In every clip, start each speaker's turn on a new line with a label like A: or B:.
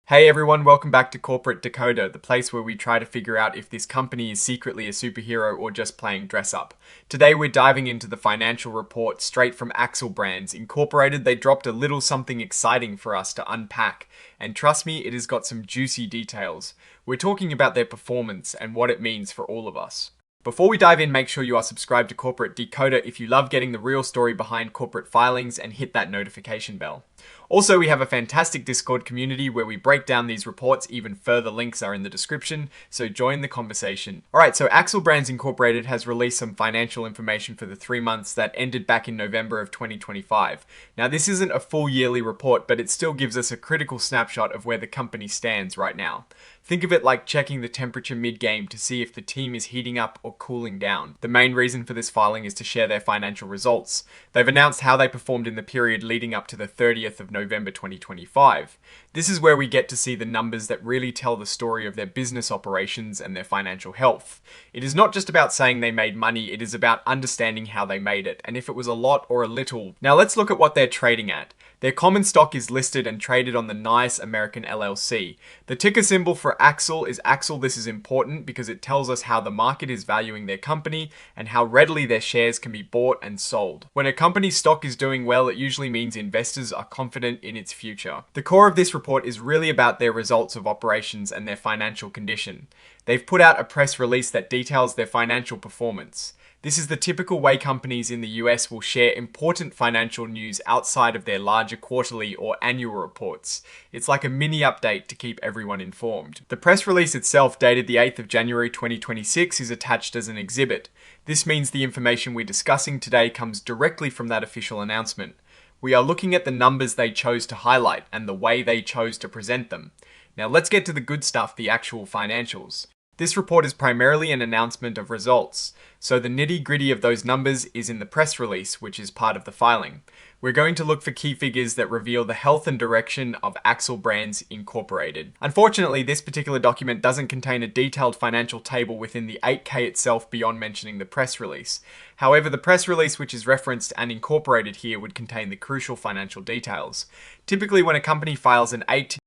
A: Hey everyone, welcome back to Corporate Decoder, the place where we try to figure out if this company is secretly a superhero or just playing dress up. Today we're diving into the financial report straight from Axil Brands Incorporated. They dropped a little something exciting for us to unpack, and trust me, it has got some juicy details. We're talking about their performance and what it means for all of us. Before we dive in, make sure you are subscribed to Corporate Decoder if you love getting the real story behind corporate filings, and hit that notification bell. Also, we have a fantastic Discord community where we break down these reports. Even further links are in the description, so join the conversation. Alright, so Axil Brands Incorporated has released some financial information for the 3 months that ended back in November of 2025. Now, this isn't a full yearly report, but it still gives us a critical snapshot of where the company stands right now. Think of it like checking the temperature mid-game to see if the team is heating up or cooling down. The main reason for this filing is to share their financial results. They've announced how they performed in the period leading up to the 30th of November 2025. This is where we get to see the numbers that really tell the story of their business operations and their financial health. It is not just about saying they made money, it is about understanding how they made it, and if it was a lot or a little. Now let's look at what they're trading at. Their common stock is listed and traded on the NYSE American LLC. The ticker symbol for Axil is Axil. This is important because it tells us how the market is valuing their company and how readily their shares can be bought and sold. When a company's stock is doing well, it usually means investors are confident in its future. The core of this report is really about their results of operations and their financial condition. They've put out a press release that details their financial performance. This is the typical way companies in the US will share important financial news outside of their larger quarterly or annual reports. It's like a mini update to keep everyone informed. The press release itself, dated the 8th of January 2026, is attached as an exhibit. This means the information we're discussing today comes directly from that official announcement. We are looking at the numbers they chose to highlight and the way they chose to present them. Now let's get to the good stuff, the actual financials. This report is primarily an announcement of results, so the nitty-gritty of those numbers is in the press release, which is part of the filing. We're going to look for key figures that reveal the health and direction of Axil Brands Incorporated. Unfortunately, this particular document doesn't contain a detailed financial table within the 8K itself beyond mentioning the press release. However, the press release, which is referenced and incorporated here, would contain the crucial financial details. Typically, when a company files an 8K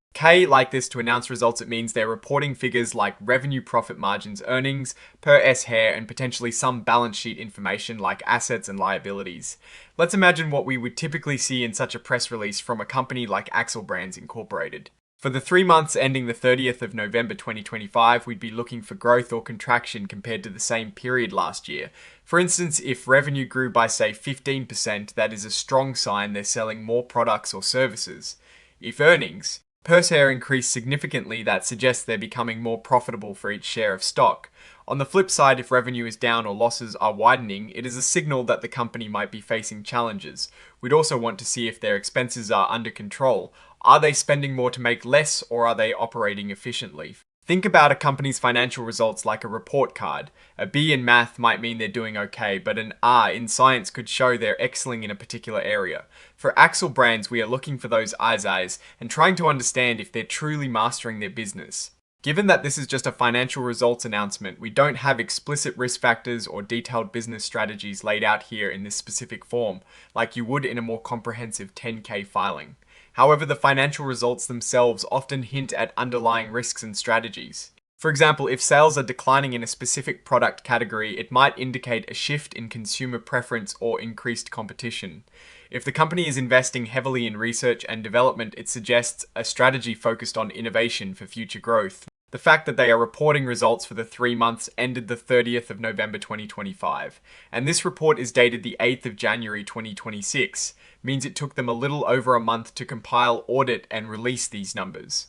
A: like this to announce results, it means they're reporting figures like revenue, profit margins, earnings, per S hair, and potentially some balance sheet information like assets and liabilities. Let's imagine what we would typically see in such a press release from a company like Axil Brands Incorporated. For the 3 months ending the 30th of November 2025, we'd be looking for growth or contraction compared to the same period last year. For instance, if revenue grew by say 15%, that is a strong sign they're selling more products or services. If earnings per share increased significantly, that suggests they're becoming more profitable for each share of stock. On the flip side, if revenue is down or losses are widening, it is a signal that the company might be facing challenges. We'd also want to see if their expenses are under control. Are they spending more to make less, or are they operating efficiently? Think about a company's financial results like a report card. A B in math might mean they're doing okay, but an R in science could show they're excelling in a particular area. For Axil Brands, we are looking for those eyes and trying to understand if they're truly mastering their business. Given that this is just a financial results announcement, we don't have explicit risk factors or detailed business strategies laid out here in this specific form, like you would in a more comprehensive 10K filing. However, the financial results themselves often hint at underlying risks and strategies. For example, if sales are declining in a specific product category, it might indicate a shift in consumer preference or increased competition. If the company is investing heavily in research and development, it suggests a strategy focused on innovation for future growth. The fact that they are reporting results for the 3 months ended the 30th of November 2025, and this report is dated the 8th of January 2026, means it took them a little over a month to compile, audit, and release these numbers.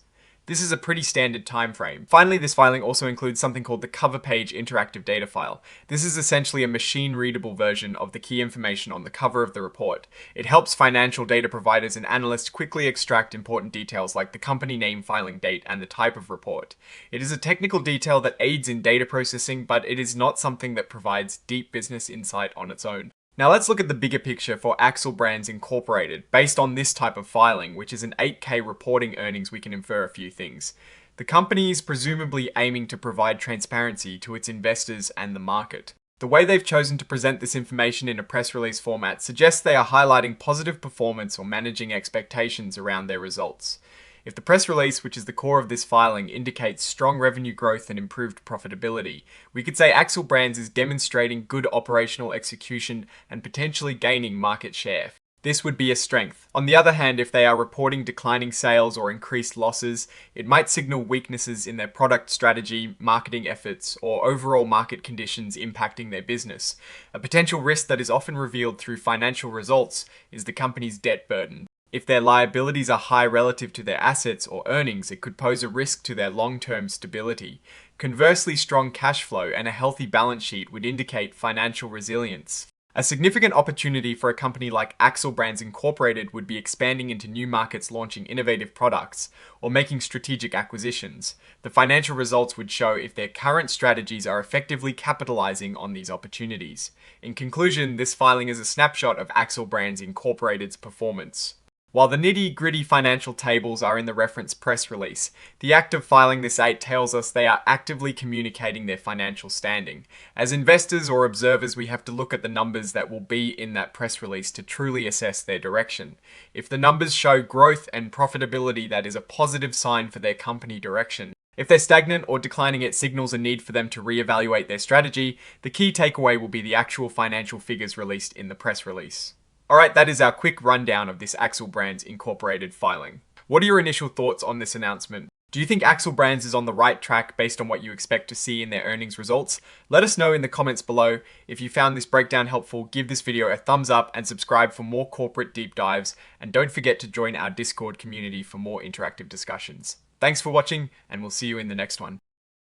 A: This is a pretty standard time frame. Finally, this filing also includes something called the cover page interactive data file. This is essentially a machine-readable version of the key information on the cover of the report. It helps financial data providers and analysts quickly extract important details like the company name, filing date, and the type of report. It is a technical detail that aids in data processing, but it is not something that provides deep business insight on its own. Now let's look at the bigger picture for Axil Brands Incorporated. Based on this type of filing, which is an 8K reporting earnings, we can infer a few things. The company is presumably aiming to provide transparency to its investors and the market. The way they've chosen to present this information in a press release format suggests they are highlighting positive performance or managing expectations around their results. If the press release, which is the core of this filing, indicates strong revenue growth and improved profitability, we could say Axil Brands is demonstrating good operational execution and potentially gaining market share. This would be a strength. On the other hand, if they are reporting declining sales or increased losses, it might signal weaknesses in their product strategy, marketing efforts, or overall market conditions impacting their business. A potential risk that is often revealed through financial results is the company's debt burden. If their liabilities are high relative to their assets or earnings, it could pose a risk to their long-term stability. Conversely, strong cash flow and a healthy balance sheet would indicate financial resilience. A significant opportunity for a company like Axil Brands Incorporated would be expanding into new markets, launching innovative products, or making strategic acquisitions. The financial results would show if their current strategies are effectively capitalizing on these opportunities. In conclusion, this filing is a snapshot of Axil Brands Incorporated's performance. While the nitty-gritty financial tables are in the reference press release, the act of filing this 8 tells us they are actively communicating their financial standing. As investors or observers, we have to look at the numbers that will be in that press release to truly assess their direction. If the numbers show growth and profitability, that is a positive sign for their company direction. If they're stagnant or declining, it signals a need for them to reevaluate their strategy. The key takeaway will be the actual financial figures released in the press release. Alright, that is our quick rundown of this Axil Brands Incorporated filing. What are your initial thoughts on this announcement? Do you think Axil Brands is on the right track based on what you expect to see in their earnings results? Let us know in the comments below. If you found this breakdown helpful, give this video a thumbs up and subscribe for more corporate deep dives. And don't forget to join our Discord community for more interactive discussions. Thanks for watching, and we'll see you in the next one.